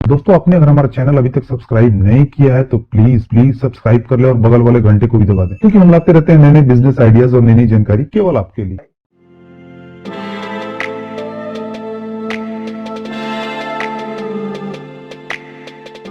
दोस्तों, आपने अगर हमारा चैनल अभी तक सब्सक्राइब नहीं किया है तो प्लीज सब्सक्राइब कर ले और बगल वाले घंटे को भी दबा दें, क्योंकि हम लाते रहते हैं नए नए बिजनेस आइडियाज और नई नई जानकारी केवल आपके लिए।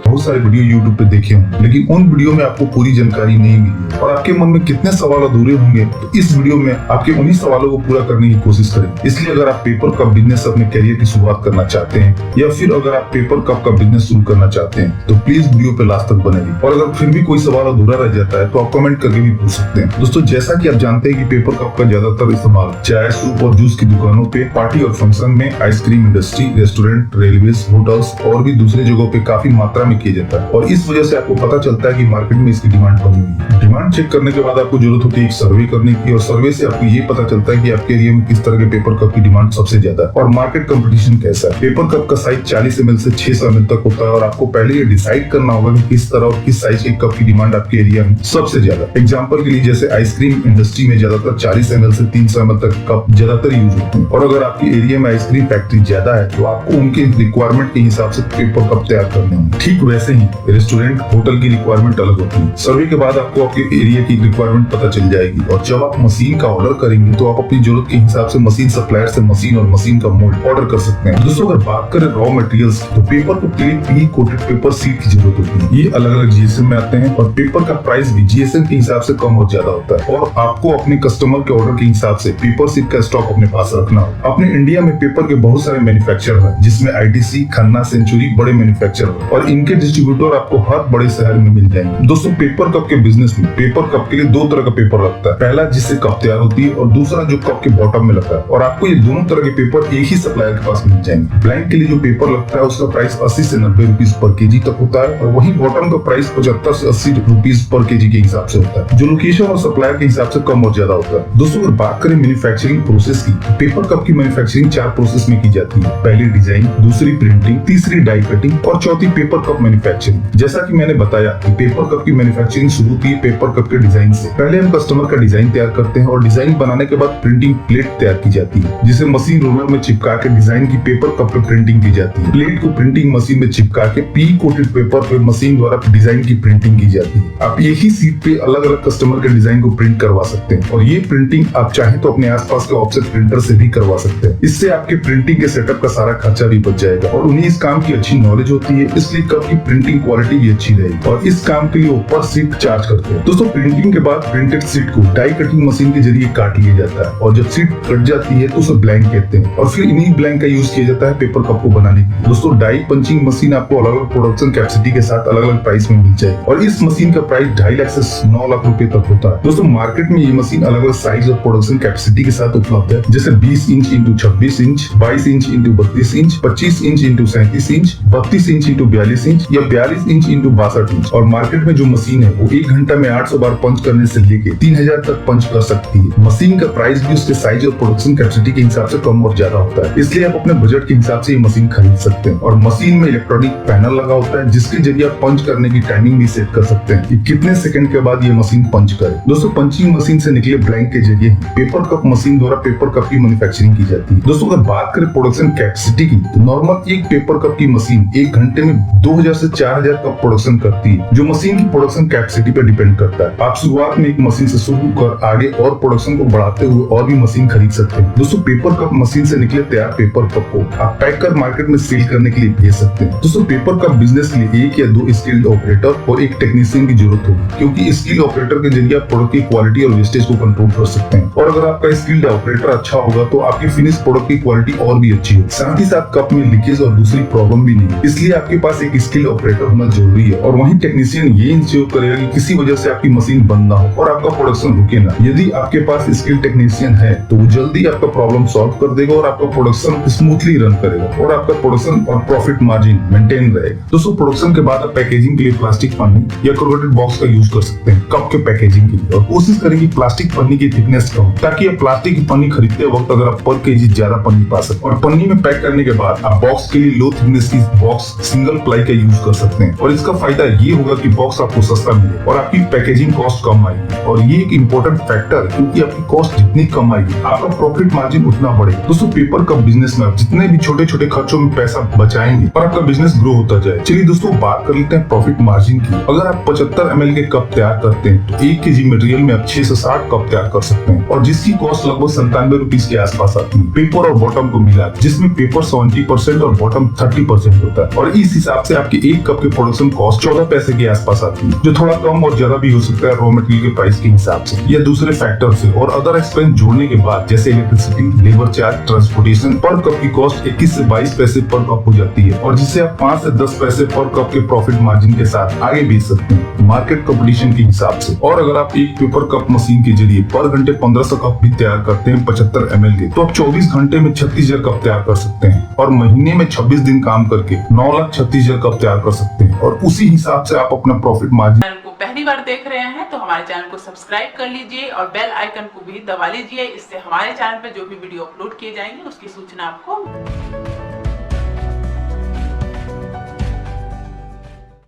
बहुत सारे वीडियो YouTube पे देखे होंगे, लेकिन उन वीडियो में आपको पूरी जानकारी नहीं मिली और आपके मन में कितने सवाल अधूरे होंगे। तो इस वीडियो में आपके उन्हीं सवालों को पूरा करने की कोशिश करें। इसलिए अगर आप पेपर कप बिजनेस अपने करियर की शुरुआत करना चाहते हैं या फिर अगर आप पेपर कप का बिजनेस शुरू करना चाहते हैं तो प्लीज वीडियो पे लास्ट तक बने रहिए। और अगर फिर भी कोई सवाल अधूरा रह जाता है तो आप कमेंट करके भी पूछ सकते हैं। दोस्तों, जैसा कि आप जानते हैं कि पेपर कप का ज्यादातर इस्तेमाल चाय, सूप और जूस की दुकानों पे, पार्टी और फंक्शन में, ice cream industry, restaurant, railways, hotels और भी दूसरे जगहों पे काफी मात्रा में किया जाता है और इस वजह से आपको पता चलता है कि मार्केट में इसकी डिमांड बनी हुई है। डिमांड चेक करने के बाद आपको जरूरत होती है एक सर्वे करने की और सर्वे से आपको ये पता चलता है कि आपके एरिया में किस तरह के पेपर कप की डिमांड सबसे ज्यादा है और मार्केट कंपटीशन कैसा है। पेपर कप का साइज 40 ml से 600 ml तक होता है और आपको पहले ये डिसाइड करना होगा कि किस तरह और किस साइज के कप की डिमांड आपके एरिया में सबसे ज्यादा। एग्जाम्पल के लिए जैसे आइसक्रीम इंडस्ट्री में ज्यादातर 40 ml से 300 ml तक कप ज्यादातर यूज होते हैं और अगर आपके एरिया में आइसक्रीम फैक्ट्री ज्यादा है तो आपको उनके रिक्वायरमेंट के हिसाब से पेपर कप तैयार करने होंगे। ठीक वैसे ही रेस्टोरेंट, होटल की रिक्वायरमेंट अलग होती है। सर्वे के बाद आपको आपके एरिया की रिक्वायरमेंट पता चल जाएगी और जब आप मशीन का ऑर्डर करेंगे तो आप अपनी जरूरत के हिसाब से मशीन सप्लायर से मशीन और मशीन का मोल्ड ऑर्डर कर सकते हैं। दोस्तों, अगर बात करें रॉ मटेरियल्स की तो पेपर को पी कोटेड पेपर सीट की जरूरत होती है। ये अलग अलग जीएसएम में आते हैं और पेपर का प्राइस भी जीएसएम के हिसाब से कम और ज्यादा होता है और आपको अपने कस्टमर के ऑर्डर के हिसाब से पेपर सीट का स्टॉक अपने पास रखना होगा। अपने इंडिया में पेपर के बहुत सारे मैन्युफैक्चरर हैं, जिसमें आईटीसी, खन्ना, सेंचुरी बड़े मैन्युफैक्चरर और इनके डिस्ट्रीब्यूटर आपको हर बड़े शहर में मिल जाएंगे। दोस्तों, पेपर कप के बिजनेस में पेपर कप के लिए दो तरह का पेपर लगता है। पहला जिससे कप तैयार होती है और दूसरा जो कप के बॉटम में लगता है और आपको ये दोनों तरह के पेपर एक ही सप्लायर के पास मिल जाएंगे। ब्लैंक के लिए जो पेपर लगता है उसका प्राइस 80 से 90 रुपीज पर केजी तक होता है और वहीं बॉटम का प्राइस 75 से 80 रुपीज पर केजी के हिसाब से होता है, जो लोकेशन और सप्लायर के हिसाब से कम और ज्यादा होता है। दोस्तों, अगर बात करें मैन्युफैक्चरिंग प्रोसेस की, पेपर कप की मैन्युफैक्चरिंग 4 प्रोसेस में की जाती है। पहली डिजाइन, दूसरी प्रिंटिंग, तीसरी डाई कटिंग और चौथी पेपर कप मैन्युफैक्चरिंग। जैसा कि मैंने बताया कि पेपर कप की मैन्युफैक्चरिंग शुरू होती है पेपर कप के डिजाइन से। पहले हम कस्टमर का डिजाइन तैयार करते हैं और डिजाइन बनाने के बाद प्रिंटिंग प्लेट तैयार की जाती है, जिसे मशीन रोलर में चिपका के डिजाइन की पेपर कप पे प्रिंटिंग की जाती है। प्लेट को प्रिंटिंग मशीन में चिपका के पी कोटेड पेपर पे मशीन द्वारा डिजाइन की प्रिंटिंग की जाती है। आप एक ही सीट पे अलग अलग कस्टमर के डिजाइन को प्रिंट करवा सकते हैं और ये प्रिंटिंग आप चाहे तो अपने आसपास के ऑफसेट प्रिंटर से भी करवा सकते हैं। इससे आपके प्रिंटिंग के सेटअप का सारा खर्चा भी बच जाएगा और उन्हें इस काम की अच्छी नॉलेज होती है, इसलिए कप की प्रिंटिंग क्वालिटी भी अच्छी रहेगी और इस काम के लिए वो पर सीट चार्ज करते हैं। दोस्तों, प्रिंटिंग के बाद प्रिंटेड सीट को डाई कटिंग मशीन के जरिए काट लिया जाता है और जब सीट कट जाती है तो उसे ब्लैंक कहते हैं और फिर इन्हीं ब्लैंक का यूज किया जाता है पेपर कप को बनाने के लिए। दोस्तों, डाई पंचिंग मशीन आपको अलग अलग प्रोडक्शन कैपेसिटी के साथ अलग अलग प्राइस में मिल जाएगी और इस मशीन का प्राइस 2.5 लाख से 9 लाख रुपए तक होता है। दोस्तों, मार्केट में ये मशीन अलग अलग साइज और प्रोडक्शन कैपेसिटी के साथ उपलब्ध है, जैसे 20 inch into 26 inch, 22 inch into 32 inch, 25 inch into 37 inch, 32 inch into 42 inch या 42 इंच इंटू 62 इंच। और मार्केट में जो मशीन है वो 1 घंटा में 800 बार पंच करने से लेके 3000 तक पंच कर सकती है। मशीन का प्राइस भी उसके साइज और प्रोडक्शन कैपेसिटी के हिसाब से कम और ज्यादा होता है, इसलिए आप अपने बजट के हिसाब से ये मशीन खरीद सकते हैं। और मशीन में इलेक्ट्रॉनिक पैनल लगा होता है, जिसके जरिए आप पंच करने की टाइमिंग भी सेट कर सकते हैं कि कितने सेकंड के बाद ये मशीन पंच करे। दोस्तों, पंचिंग मशीन से निकले ब्लैंक के जरिए पेपर कप मशीन द्वारा पेपर कप की मैन्युफैक्चरिंग की जाती है। दोस्तों, अगर बात करें प्रोडक्शन कैपेसिटी की तो नॉर्मल एक पेपर कप की मशीन 1 घंटे में 2000 से 4000 कप प्रोडक्शन करती है, जो मशीन की प्रोडक्शन कैपेसिटी पर डिपेंड करता है। आप शुरुआत में एक मशीन से शुरू कर आगे और प्रोडक्शन को बढ़ाते हुए और भी मशीन खरीद सकते हैं। दोस्तों, पेपर कप मशीन से निकले तैयार पेपर कप को आप पैक कर मार्केट में सेल करने के लिए भेज सकते हैं। दोस्तों, पेपर कप बिजनेस के लिए 1 या 2 स्किल्ड ऑपरेटर और एक टेक्नीशियन की जरूरत होगी, क्योंकि स्किल्ड ऑपरेटर के जरिए आप प्रोडक्ट की क्वालिटी और वेस्टेज को कंट्रोल कर सकते हैं और अगर आपका स्किल्ड ऑपरेटर अच्छा होगा तो आपकी फिनिश प्रोडक्ट की क्वालिटी और भी अच्छी होगी। साथ ही साथ कप में लीकेज और दूसरी प्रॉब्लम भी नहीं, इसलिए आपके पास एक स्किल्ड ऑपरेटर होना जरूरी है। और वहीं टेक्नीशियन ये इंश्योर करेगा कि किसी वजह से आपकी मशीन बंद ना हो और आपका प्रोडक्शन रुके ना। यदि आपके पास स्किल्ड टेक्नीशियन है तो वो जल्दी आपका प्रॉब्लम सॉल्व कर देगा और आपका प्रोडक्शन स्मूथली रन करेगा और आपका प्रोडक्शन और प्रॉफिट मार्जिन मेंटेन रहेगा। दोस्तों, प्रोडक्शन के बाद आप पैकेजिंग के लिए प्लास्टिक पन्नी या कोरोटेड बॉक्स का यूज कर सकते हैं कप के पैकेजिंग के लिए और कोशिश करें कि प्लास्टिक पन्नी की थिकनेस कम, ताकि आप प्लास्टिक की पन्नी खरीदते वक्त अगर आप पर केजी ज्यादा पन्नी पा सकते। और पन्नी में पैक करने के बाद आप बॉक्स के लिए लो थिकनेस की बॉक्स सिंगल प्लाई का यूज कर सकते हैं। और इसका फायदा ये होगा कि बॉक्स आपको सस्ता मिले और आपकी पैकेजिंग कॉस्ट कम आएगी। और ये एक इम्पोर्टेंट फैक्टर है, क्योंकि आपकी कॉस्ट जितनी कम आएगी आपका प्रॉफिट मार्जिन उतना बढ़ेगा। दोस्तों, पेपर कप बिजनेस में आप जितने भी छोटे छोटे खर्चों में पैसा बचाएंगे और आपका बिजनेस ग्रो होता जाए। चलिए दोस्तों, बात कर लेते हैं प्रॉफिट मार्जिन की। अगर आप 75 ml के कप तैयार करते हैं तो 1 kg मटेरियल में आप 6 से 7 कप तैयार कर सकते हैं, और जिसकी कॉस्ट लगभग 97 रुपीज के आसपास आती है, पेपर और बॉटम को मिला, जिसमें पेपर 70% और बॉटम 30% होता है। और इस हिसाब से आपके 1 कप के प्रोडक्शन कॉस्ट 14 पैसे के आसपास आती है, जो थोड़ा कम और ज्यादा भी हो सकता है रॉ मटेरियल के प्राइस के हिसाब से या दूसरे फैक्टर से। और अदर एक्सपेंस जोड़ने के बाद जैसे इलेक्ट्रिसिटी, लेबर चार्ज, ट्रांसपोर्टेशन, पर कप की कॉस्ट 21 से 22 पैसे पर कप हो जाती है, और जिसे आप 5 से 10 पैसे पर कप के प्रॉफिट मार्जिन के साथ आगे बेच सकते हैं मार्केट कंपटीशन के हिसाब से। और अगर आप एक पेपर कप मशीन के जरिए पर घंटे 1500 कप भी तैयार करते हैं 75 ml के, तो आप 24 घंटे में 36,000 कप तैयार कर सकते हैं, और महीने में 26 दिन काम करके 9,36,000 कप तैयार कर सकते हैं। और उसी हिसाब से आप अपना प्रॉफिट मार्जिन चैनल को पहली बार देख रहे हैं तो हमारे चैनल को सब्सक्राइब कर लीजिए और बेल आइकन को भी दबा लीजिए। इससे हमारे चैनल पर जो भी वीडियो अपलोड किए जाएंगे उसकी सूचना आपको।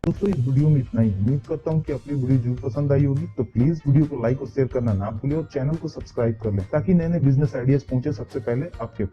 दोस्तों, इस वीडियो में इतना ही। उम्मीद करता हूँ कि अपनी वीडियो जरूर पसंद आई होगी, तो प्लीज वीडियो को लाइक और शेयर करना ना भूलें और चैनल को सब्सक्राइब कर लें, ताकि नए नए बिजनेस आइडियाज पहुंचे सबसे पहले आपके